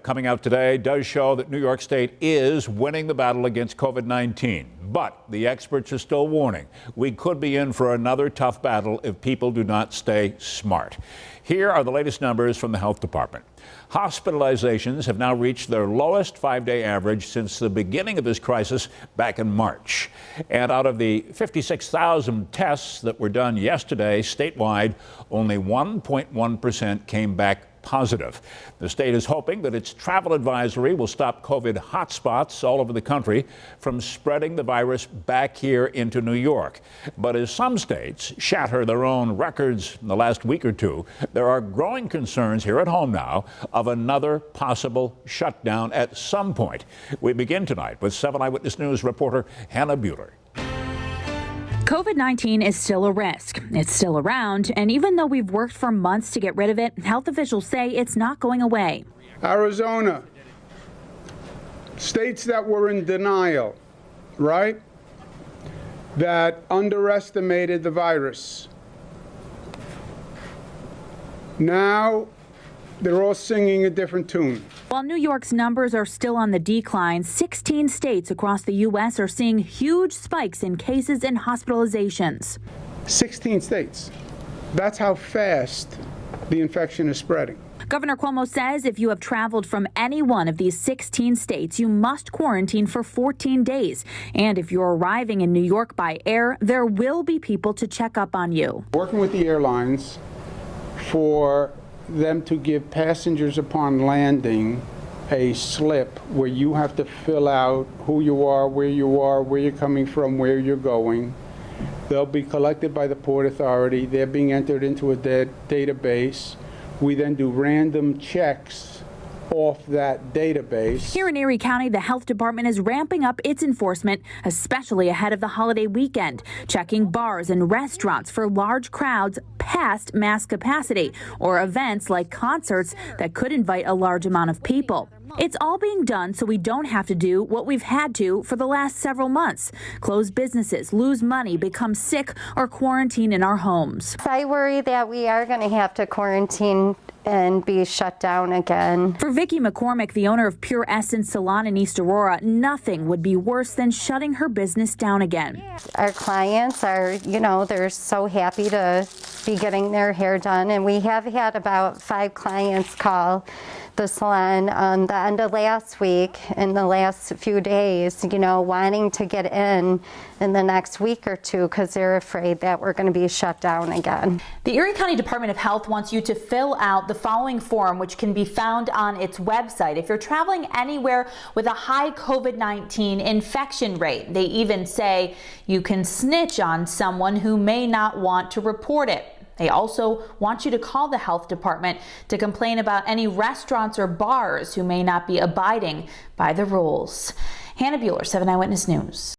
Coming out today does show that New York State is winning the battle against COVID-19. But the experts are still warning we could be in for another tough battle if people do not stay smart. Here are the latest numbers from the health department. Hospitalizations have now reached their lowest 5-day average since the beginning of this crisis back in March. And out of the 56,000 tests that were done yesterday statewide, only 1.1% came back positive. The state is hoping that its travel advisory will stop COVID hotspots all over the country from spreading the virus back here into New York. But as some states shatter their own records in the last week or two, there are growing concerns here at home now of another possible shutdown at some point. We begin tonight with 7 Eyewitness News reporter Hannah Buehler. COVID-19 is still a risk. It's still around, and even though we've worked for months to get rid of it, health officials say it's not going away. Arizona, states that were in denial, right? That underestimated the virus. Now they're all singing a different tune. While New York's numbers are still on the decline, 16 states across the U.S. are seeing huge spikes in cases and hospitalizations. 16 states. That's how fast the infection is spreading. Governor Cuomo says if you have traveled from any one of these 16 states, you must quarantine for 14 days. And if you're arriving in New York by air, there will be people to check up on you. Working with the airlines for them to give passengers upon landing a slip where you have to fill out who you are, where you're coming from, where you're going. They'll be collected by the Port Authority. They're being entered into a database. We then do random checks off that database. Here in Erie County, the health department is ramping up its enforcement, especially ahead of the holiday weekend, checking bars and restaurants for large crowds past mass capacity or events like concerts that could invite a large amount of people. It's all being done so we don't have to do what we've had to for the last several months: close businesses, lose money, become sick, or quarantine in our homes. I worry that we are going to have to quarantine and be shut down again. For VICKI McCormick, the owner of Pure Essence Salon in East Aurora, nothing would be worse than shutting her business down again. Our clients are, they're so happy to be getting their hair done, and we have had about 5 clients call the salon on the end of last week, in the last few days, wanting to get in the next week or two because they're afraid that we're going to be shut down again. The Erie County Department of Health wants you to fill out the following form, which can be found on its website. If you're traveling anywhere with a high COVID-19 infection rate, they even say you can snitch on someone who may not want to report it. They also want you to call the health department to complain about any restaurants or bars who may not be abiding by the rules. Hannah Buehler, 7 Eyewitness News.